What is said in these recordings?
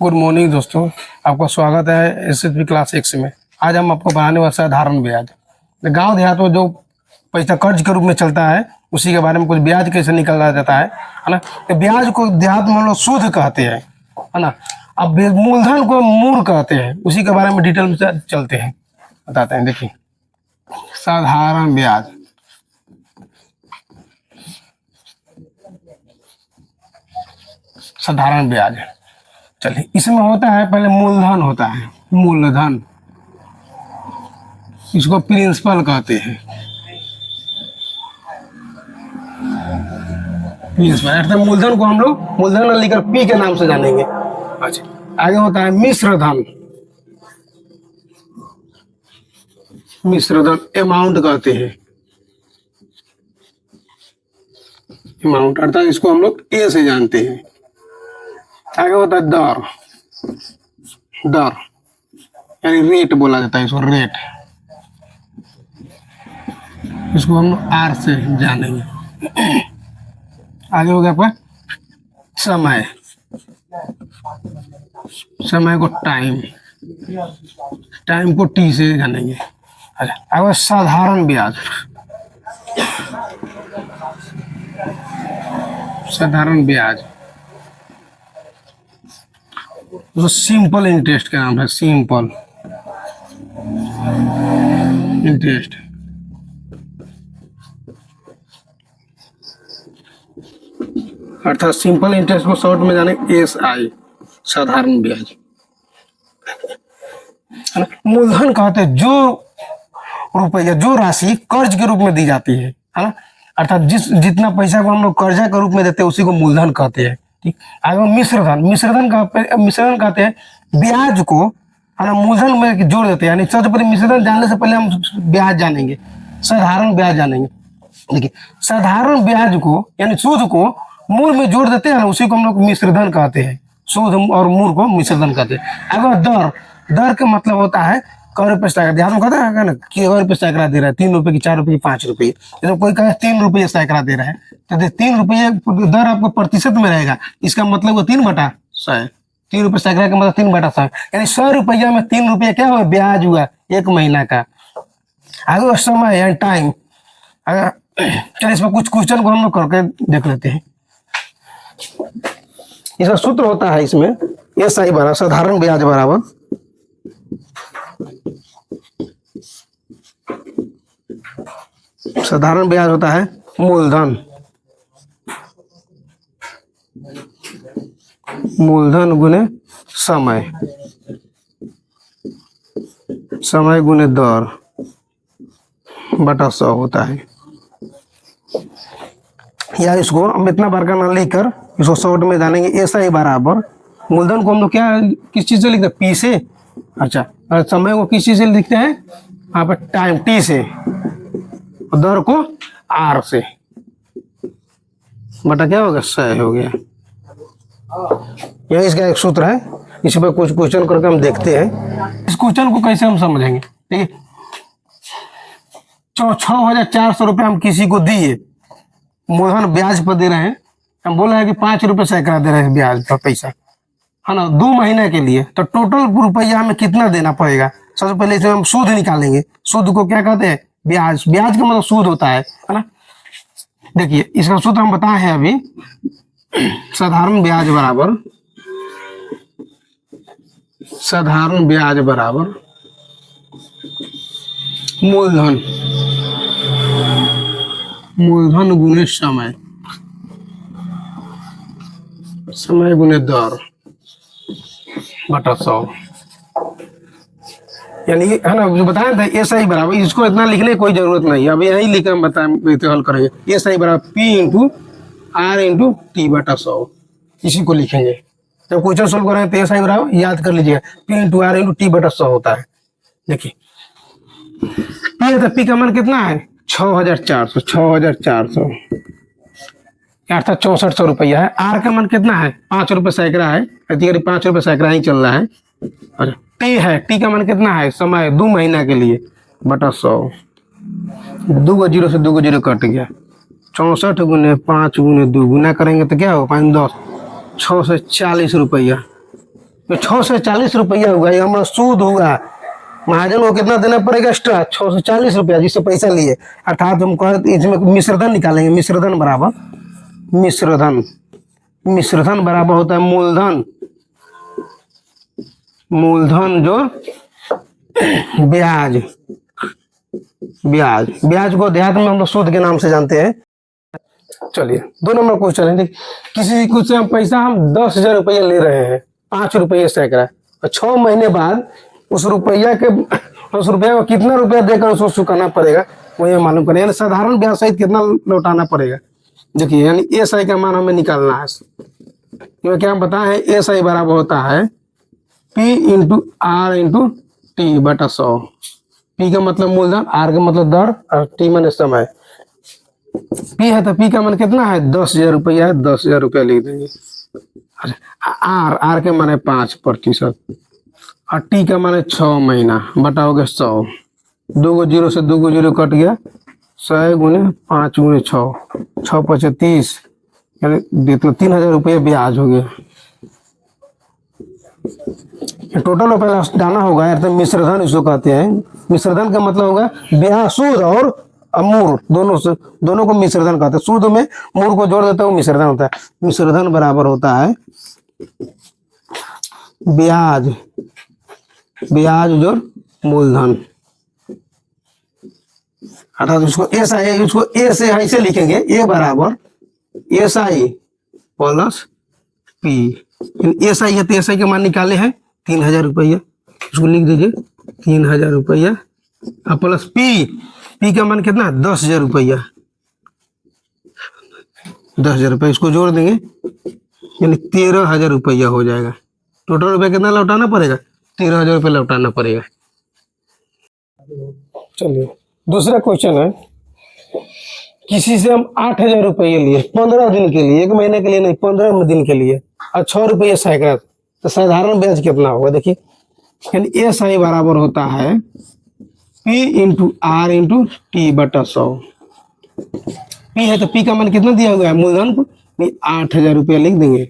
Good morning दोस्तों, आपका स्वागत है एसएसबी क्लास 6 में। आज हम आपको बनाने वाला साधारण ब्याज। गांव देहात में जो पैसा कर्ज के रूप में चलता है उसी के बारे में कुछ ब्याज कैसे निकाला जाता है ना। तो ब्याज को देहात में हम लोग सूद कहते हैं, है ना। अब मूलधन को मूर कहते हैं, उसी के बारे में डिटेल में चलते हैं, बताते हैं। देखिए, साधारण ब्याज। साधारण ब्याज, चलिए, इसमें होता है पहले मूलधन होता है, मूलधन, इसको प्रिंसिपल कहते हैं। प्रिंसिपल अर्थात मूलधन को हम लोग मूलधन लिखकर पी के नाम से जानेंगे। अच्छा, आगे होता है मिश्र धन। मिश्र धन अमाउंट कहते हैं, अमाउंट अर्थात इसको हम लोग ए से जानते हैं। आगे होता है दर। दर यानी रेट बोला जाता है इसको, रेट, इसको हम लोग आर से जानेंगे। आगे हो गया आपका समय। समय को टाइम, टाइम को टी से जानेंगे। अच्छा, आगे साधारण ब्याज। साधारण ब्याज जो सिंपल इंटरेस्ट का नाम है, सिंपल इंटरेस्ट। अर्थात सिंपल इंटरेस्ट को शॉर्ट में जाने SI, साधारण ब्याज। मूलधन कहते हैं जो रुपया, जो राशि कर्ज के रूप में दी जाती है ना। अर्थात जितना पैसा को हम लोग कर्जा के रूप में देते हैं उसी को मूलधन कहते हैं। ठीक, आगे मिश्रधन। मिश्रधन कहते हैं ब्याज को, है ना, मूलधन में जोड़ देते हैं। यानी सबसे पहले मिश्रधन जानने से पहले हम ब्याज जानेंगे, साधारण ब्याज जानेंगे। देखिए, साधारण ब्याज को यानी सूद को मूल में जोड़ देते हैं ना, उसी को हम लोग मिश्रधन कहते हैं। सूद और मूल को मिश्रधन कहते हैं। अगर दर, दर का मतलब होता है कै रुपये सैकड़ा। देहात में कहता है ना कि कै रुपये सैकड़ा दे रहा है, 3 रुपये की, 4 रुपये की, 5 रुपये। तो कोई कहे 3 रुपये सैकड़ा दे रहा है, तो 3 रुपये दर आपको प्रतिशत में रहेगा, इसका मतलब वो 3/100। 3 रुपये सैकड़ा का मतलब 3/100, यानी 100 रुपया में 3 रुपये क्या हुआ, ब्याज हुआ 1 महीना का। आगे समय यानी टाइम। चलिए, इसमें कुछ क्वेश्चन को हम लोग करके देख लेते हैं। इसका सूत्र होता है इसमें SI बराबर साधारण ब्याज बराबर साधारण ब्याज होता है मूलधन, मूलधन गुने समय, समय गुने दर बटा 100 होता है। या इसको हम इतना बार का ना लेकर इसको शॉर्ट में जानेंगे। SI बराबर मूलधन को हम लोग क्या, किस चीज से लिखते हैं, P से। अच्छा, और समय को किस चीज से लिखते हैं, यहाँ पर टाइम T से, और दर को R से, बटा क्या हो गया, 100 हो गया। यह इसका एक सूत्र है। इस पर कुछ क्वेश्चन करके हम देखते हैं। इस क्वेश्चन को कैसे हम समझेंगे। ठीक है, 6,400 रुपये हम किसी को दिए, मूलधन ब्याज पर दे रहे हैं। हम बोल रहे हैं कि 5 रुपये सैकड़ा दे रहे हैं ब्याज पर पैसा, है ना, 2 महीने के लिए। तो टोटल रुपया हमें कितना देना पड़ेगा। सबसे पहले इसमें हम सूद निकालेंगे। सूद को क्या कहते हैं, ब्याज। ब्याज का मतलब सूद होता है ना। देखिए, इसका सूत्र हम बताए हैं अभी। साधारण ब्याज बराबर, साधारण ब्याज बराबर मूलधन, मूलधन गुने समय, समय गुने दर बटा 100। यानी, है ना, जो बताया था SI बराबर, इसको इतना लिखने की कोई जरूरत नहीं है, अब यही लिख हम बताएं, हल करेंगे। SI बराबर P into R into T बटा 100, इसी को लिखेंगे। जब क्वेश्चन सोल्व करेंगे तो SI बराबर याद कर लीजिएगा, P into R into T बटा 100 होता है। देखिए, P है तो P का मान कितना है, 6,400, 6,400 अर्थात 6,400 रुपया है। R का मान कितना है, 5 रुपये सैकड़ा है, 5 रुपये सैकड़ा ही चल रहा है। अच्छा, T है, T का मान कितना है, समय 2 महीना के लिए, बटा 100। 2 को 0 से 2 को 0 कट गया, 64 गुने 5 गुने 2 गुना करेंगे तो क्या होगा 5 10 640 रुपया। तो 640 रुपया होगा, ये हमारा सूद होगा। महाजन को कितना देना पड़ेगा एक्स्ट्रा 640 रुपया जिससे पैसा लिए। अर्थात हम कह इसमें मिश्रधन निकालेंगे। मिश्रधन बराबर मिश्रधन, मिश्रधन बराबर होता है मूलधन, मूलधन जो ब्याज, ब्याज, ब्याज को देहात में हम लोग सूद के नाम से जानते हैं। चलिए 2 नंबर क्वेश्चन है। किसी कुछ पैसा हम 10,000 रुपया ले रहे हैं, 5 रुपये सैकड़ा, और 6 महीने बाद उस रुपया को कितना रुपया देकर उसको चुकाना पड़ेगा वो ये मालूम करें। यानी साधारण ब्याज सहित कितना लौटाना पड़ेगा। देखिए यानी एस आई का मान हमें निकालना है। क्योंकि क्या हम बताए एस आई बराबर होता है P into R into T बटा 100। पी का मतलब मूलधन, आर का मतलब दर, और टी माने समय। पी है तो पी का मान कितना है 10,000 रुपया है, 10,000 रुपया लिख देंगे। आर, आर के माने 5%, और टी का माने 6 महीना बटा हो गया 100। 2 जीरो से 2 जीरो कट गया, 100 गुने 5 गुने 6, 6 5 30, यानी 3,000 रुपया ब्याज हो गया। टोटल रुपया डालना होगा यार। तो मिश्रधन इसको कहते हैं। मिश्रधन का मतलब होगा ब्याज, सूद और मूर दोनों को मिश्रधन कहते हैं। सूद में मूर को जोड़ देता है वो मिश्रधन होता है। मिश्रधन बराबर होता है ब्याज, ब्याज जोड़ मूलधन। अर्थात उसको एस आई, उसको ए से ऐसे लिखेंगे, ए बराबर S I plus P. S I है तो एस आई के मान निकाले हैं 3,000 रुपया, उसको लिख दीजिए 3,000 रुपया, प्लस पी, पी का मान कितना 10,000 रुपया, 10,000 रुपया इसको जोड़ देंगे यानी 13,000 रुपया हो जाएगा। टोटल रुपया कितना लौटाना पड़ेगा 13,000 रुपया लौटाना पड़ेगा। चलिए दूसरा क्वेश्चन है। किसी से हम 8,000 रुपये लिए 15 दिन के लिए, 1 महीने के लिए नहीं, 15 दिन के लिए, और 6 रुपये सैकड़ा, तो साधारण ब्याज कितना होगा। देखिए यानी एस आई बराबर होता है P into R into T बटा 100। पी है तो पी का मान कितना दिया हुआ है मूलधन को 8,000 रुपया लिख देंगे।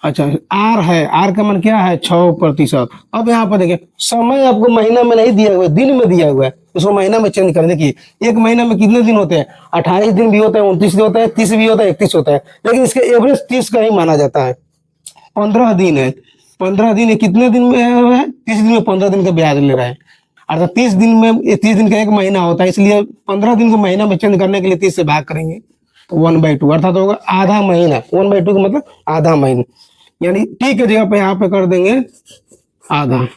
अच्छा आर है, आर का मान क्या है 6%। अब यहाँ पर देखिए समय आपको महीना में नहीं दिया हुआ है, दिन में दिया हुआ है, इसको महीना में चेंज कर। देखिए 1 महीना में कितने दिन होते हैं 28 दिन भी होता है, 29 दिन होता है, 30 भी होता है, 31 होता है, लेकिन इसके एवरेज 30 का ही माना जाता है। 15 दिन है, 15 दिन कितने दिन में है 30 दिन में 15 दिन का ब्याज ले रहा है। अर्थात 30 दिन में 30 दिन का 1 महीना होता है, इसलिए 15 दिन को महीना में चेंज करने के लिए 30 से भाग करेंगे तो 1/2, अर्थात होगा आधा महीना। 1/2 का मतलब आधा महीना, यानी टी के जगह पे यहाँ पे कर देंगे आधा,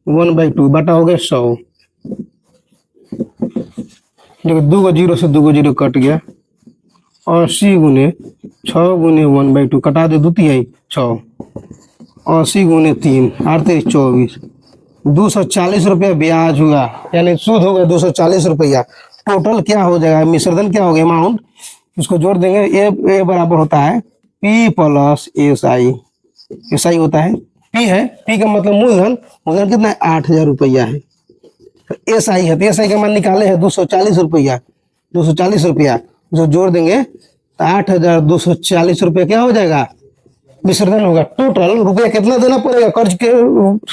1/2 बटा हो गया 100। देखो 2 जीरो से 2 जीरो कट गया, 80 गुने 6 गुने 1/2 कटा दे 2 तिहाई 6, 80 गुने 3 8 24, 240 रुपया ब्याज हुआ, यानी सूद हो गया 240 रुपया। टोटल क्या हो जाएगा मिश्रधन क्या हो गया अमाउंट, इसको जोड़ देंगे। ए बराबर होता है P plus S I. S I होता है पी है, पी का मतलब मूलधन, मूलधन कितना है 8,000 रुपया है। तो एस आई है तो एस आई का मान निकाले है 240 रुपया, 240 रुपया जो जोड़ देंगे तो 8,240 रुपया क्या हो जाएगा मिश्रधन होगा। टोटल रुपया कितना देना पड़ेगा कर्ज के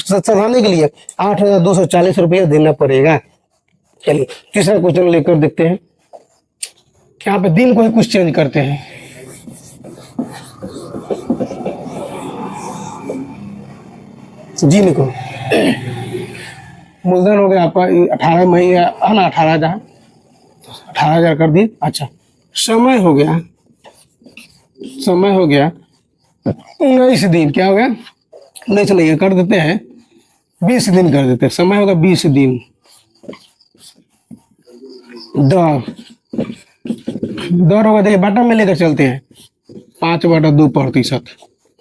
सधारने के लिए 8,240 रुपया देना पड़ेगा। चलिए तीसरा क्वेश्चन लेकर देखते हैं। यहाँ पे दिन को ही कुछ चेंज करते हैं। जी लिखो, मूलधन हो गया आपका 18 महीने है ना, 18,000 कर दिए। अच्छा समय हो गया, समय हो गया 19 दिन, क्या हो गया 19 नहीं कर देते हैं 20 दिन कर देते हैं। समय होगा 20 दिन। दर होगा देखिए बाटा में लेकर चलते हैं 5/2%।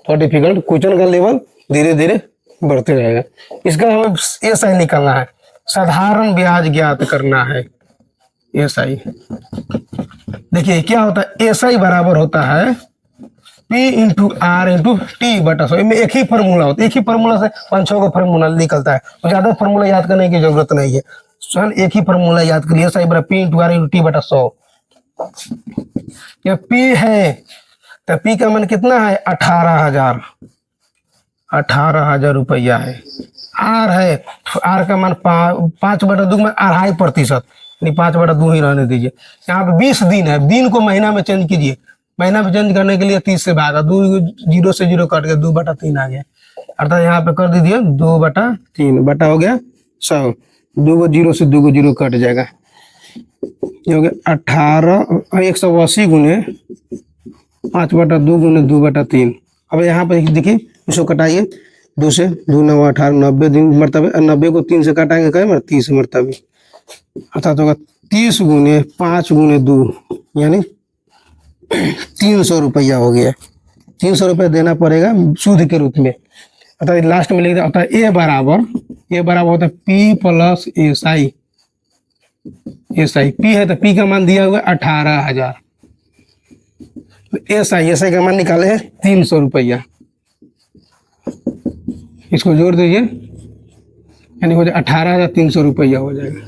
थोड़ा डिफिकल्ट क्वेश्चन का लेवल धीरे धीरे बढ़ते रहेगा। इसका हमें एस आई निकालना है, साधारण ब्याज ज्ञात करना है। एस आई देखिए क्या होता है, एस आई बराबर होता है P into R into T बटा 100। इनमें एक ही फार्मूला होता है, एक ही फार्मूला से 5-6 का फार्मूला निकलता है, तो ज्यादा फार्मूला याद करने की जरूरत नहीं है। स्वयं एक ही फार्मूला याद कर लिया, एस आई बराबर P into R into T बटा 100। ये पी है तो पी का मान कितना है 18,000, 18,000 रुपया है। आर है, आर का मान 5/2 में 2.5%, यानी 5/2 ही रहने दीजिए। यहाँ पे 20 दिन है, दिन को महीना में चेंज कीजिए। महीना में चेंज करने के लिए 30 से भागा, 2 0 से 0 कट गया, 2/3 आ गया। अर्थात यहाँ पे कर दीजिए 2/3 बटा हो गया 100, 2 0 से 2 0 कट जाएगा। ये हो गया 180 गुने 5/2 गुने 2/3। अब यहाँ पे देखिए इसको कटाइए, 2 से 2 9 18, 90 दिन मरतबे, 90 को 3 से काटाएंगे कहे 30 मरतबे, अर्थात होगा 30 गुने 5 गुने 2 यानी 300 रुपया हो गया। 300 रुपया देना पड़ेगा सूद के रूप में। अर्थात लास्ट में लिख दिया, ए बराबर होता है पी प्लस एसआई। पी है तो पी का मान दिया हुआ 18,000, एसआई का मान निकाले है 300 रुपया। इसको जोड़ दीजिए, यानी हो जाए 18,300 रुपया हो जाएगा।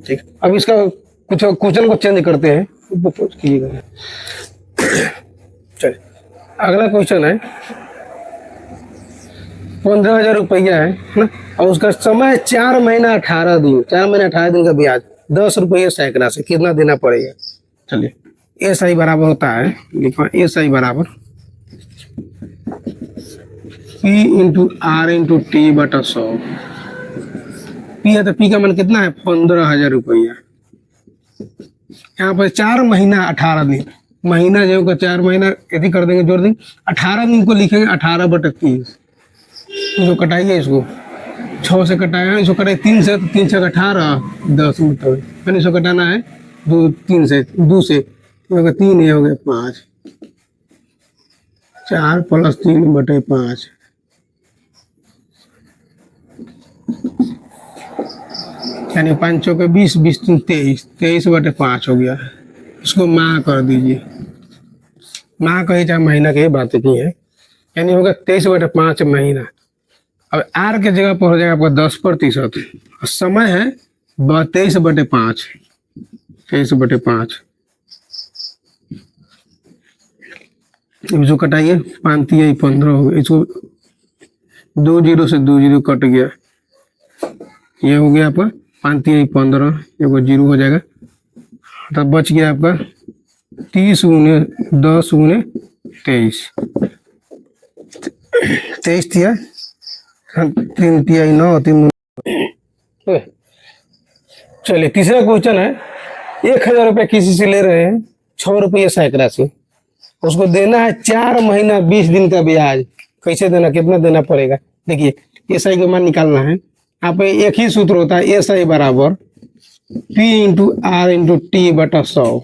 ठीक, अब इसका कुछ क्वेश्चन को चेंज करते हैं, कीजिएगा। चलिए अगला क्वेश्चन है 15,000 रुपया है ना, और उसका समय 4 महीना 18 दिन, 4 महीना 18 दिन का ब्याज 10 रुपये सैकड़ा से कितना देना पड़ेगा। चलिए एस आई बराबर होता है, लिखो एस आई बराबर P into R into T बटा 100। पी है तो पी का मान कितना है 15,000 रुपया। यहाँ पर 4 महीना 18 दिन, महीना जो होगा 4 महीना यदि कर देंगे, जोड़ देंगे 18 दिन को लिखेंगे 18/30। इसको कटाइए, इसको 6 से कटाया, इसको कटाइए 3 से, तो 3 से 18 10 मतलब, मैंने इसको कटाना है 2 3 से 2 से 3, ये हो गया 5, 4 + 3/5, यानी 5 चौके 20, 20 3 23, 23/5 हो गया। इसको माह कर दीजिए, माह कही चाहे महीना की बात की है, यानी होगा 23/5 महीना। अब आर के जगह पर हो जाएगा आपका 10%, और समय है 23/5, 23/5। इसको कटाइए, 5 × 15 हो गया। इसको 2 0 से 2 0 कट गया, ये हो गया आपका 5 × 15, एगो 0 हो जाएगा। तब बच गया आपका 30 गुने 10 गुने 23, 23 दिया 3 × 9 3। चलिए तीसरा क्वेश्चन है, 1,000 रुपये किसी से ले रहे हैं 6 रुपये सैकड़ा से, उसको देना है 4 महीना 20 दिन का ब्याज। कैसे देना, कितना देना पड़ेगा। देखिए एस आई का मान निकालना है, यहाँ पे एक ही सूत्र होता है, एस आई बराबर P into R into T बटा 100।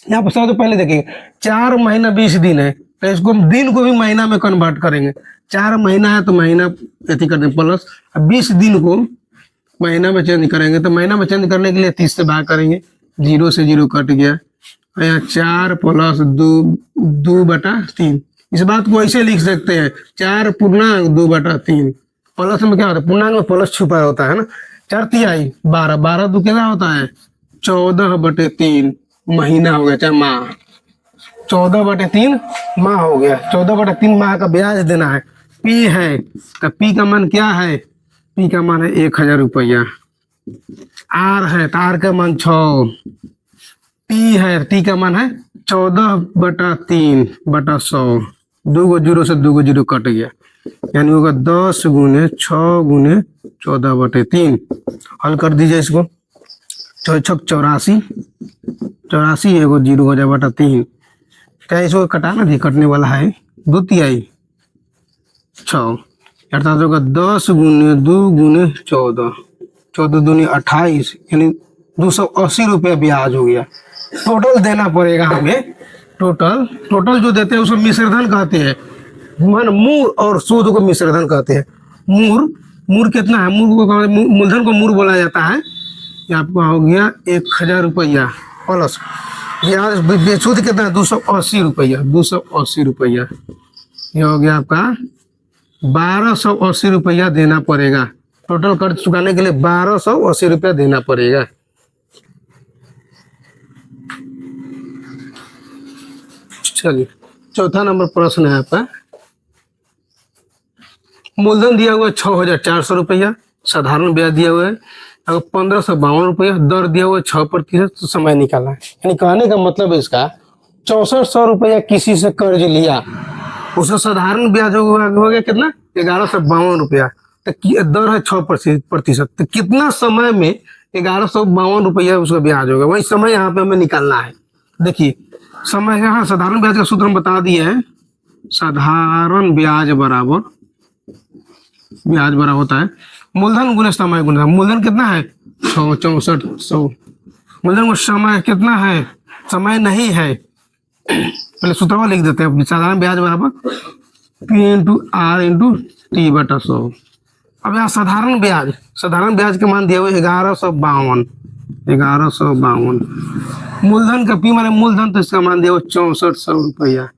यहाँ पर सबसे पहले देखिए 4 महीना 20 दिन है, तो इसको दिन को भी महीना में कन्वर्ट करेंगे। 4 महीना है तो महीना ऐसी कर देंगे प्लस, 20 दिन को महीना में चेंज करेंगे, तो महीना में चेंज करने के लिए 30 से भाग करेंगे, 0 से 0 कट गया। यहाँ 4 + 2 2/3। इस बात को ऐसे लिख सकते हैं 4 पूर्णांक 2/3। प्लस में क्या होता है, पूर्णांक में प्लस छुपा होता है ना। 4 तिहाई 12, 12 2 क्या होता है 14/3 महीना हो गया, चाहे माह, 14/3 माह हो गया। 14/3 माह का ब्याज देना है। पी है तो पी का मान क्या है, पी का मान है 1,000 रुपया। आर है तो आर का मान 6, टी है टी का मान है 14/3/100, 2 0 से 2 0 कट गया, यानी होगा 10 गुने 6 गुने 14/3। हल कर दीजिए इसको, 84, 84 एगो 0 हो जाए बटा 3। क्या इसको कटाना थी, कटने वाला है 2 तिहाई 6, अर्थात होगा 10 गुने 2 गुने 14, 14 दूनी 28, यानी 280 रुपया ब्याज हो गया। टोटल देना पड़ेगा हमें, टोटल जो देते हैं उसको मिश्रधन कहते हैं। मान मूर और सूद को मिश्रधन कहते हैं। मूर कितना है, मूलधन को मूर बोला जाता है। ये आपका हो गया 1,000 रुपया प्लस ब्याज, सूद कितना है 280 रुपया, 280 रुपया। ये हो गया आपका 1,280 रुपया देना पड़ेगा। टोटल कर्ज चुकाने के लिए 1,280 रुपया देना पड़ेगा। चलिए चौथा नंबर प्रश्न है आपका। मूलधन दिया हुआ है 6,400 रुपया, साधारण ब्याज दिया हुआ है 1552 रुपया, दर दिया हुआ है 6%, तो समय निकालना है। यानी कहने का मतलब है इसका 6400 रुपया किसी से कर्ज लिया, उसका साधारण ब्याज हो गया कितना 1152 रुपया, तो दर है 6%, तो कितना समय में 1152 रुपया उसका ब्याज होगा, वही समय यहाँ पे हमें निकालना है। देखिए समय यहाँ साधारण ब्याज का सूत्र हम बता दिए हैं। साधारण ब्याज बराबर होता है मूलधन गुने समय गुना, मूलधन कितना है 6400, मूलधन समय कितना है, समय नहीं है, पहले सूत्र लिख देते हैं। साधारण ब्याज बराबर P into R into T बटा 100। अब यहाँ साधारण ब्याज का मान दिया हुआ 1152, मूलधन का P माने मूलधन, तो इसका मान दिया हुआ 6400 रुपया।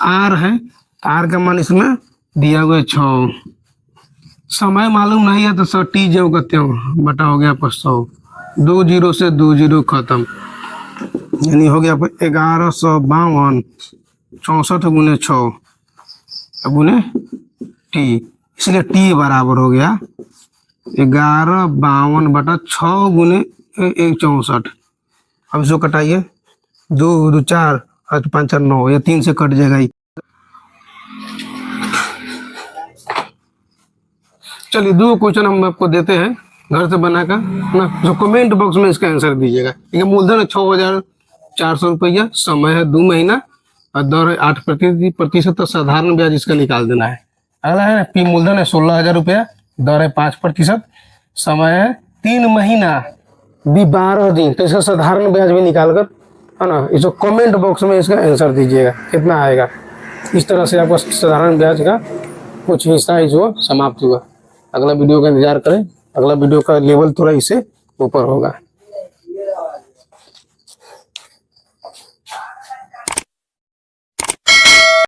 आर है, आर का मान इसमें दिया हुआ 6, समय मालूम नहीं है तो 100 टी जो करते हो बटा हो गया 100, 2 0 से 2 0 खत्म, यानी हो गया 1152 64 गुने 6 गुने टी, इसलिए टी बराबर हो गया 1152 बटा 6 गुने 164। अब इसको कटाइए, 2 2 4 8 5 4 9, या 3 से कट जाएगा। चलिए 2 क्वेश्चन हम आपको देते हैं घर से बनाकर ना, जो कमेंट बॉक्स में इसका आंसर दीजिएगा। ठीक है, मूलधन है 6,400 रुपया, समय है 2 महीना, और दर है 8%, तो साधारण ब्याज इसका निकाल देना है। अगला है पी मूलधन है 16,000 रुपया, दर है 5%, समय है 3 महीना भी 12 दिन, तो इसका साधारण ब्याज भी निकाल कर है ना, इसको कमेंट बॉक्स में इसका आंसर दीजिएगा कितना आएगा। इस तरह से आपका साधारण ब्याज का कुछ हिस्सा जो समाप्त हुआ। अगला वीडियो का इंतजार करें, अगला वीडियो का लेवल थोड़ा इससे ऊपर होगा।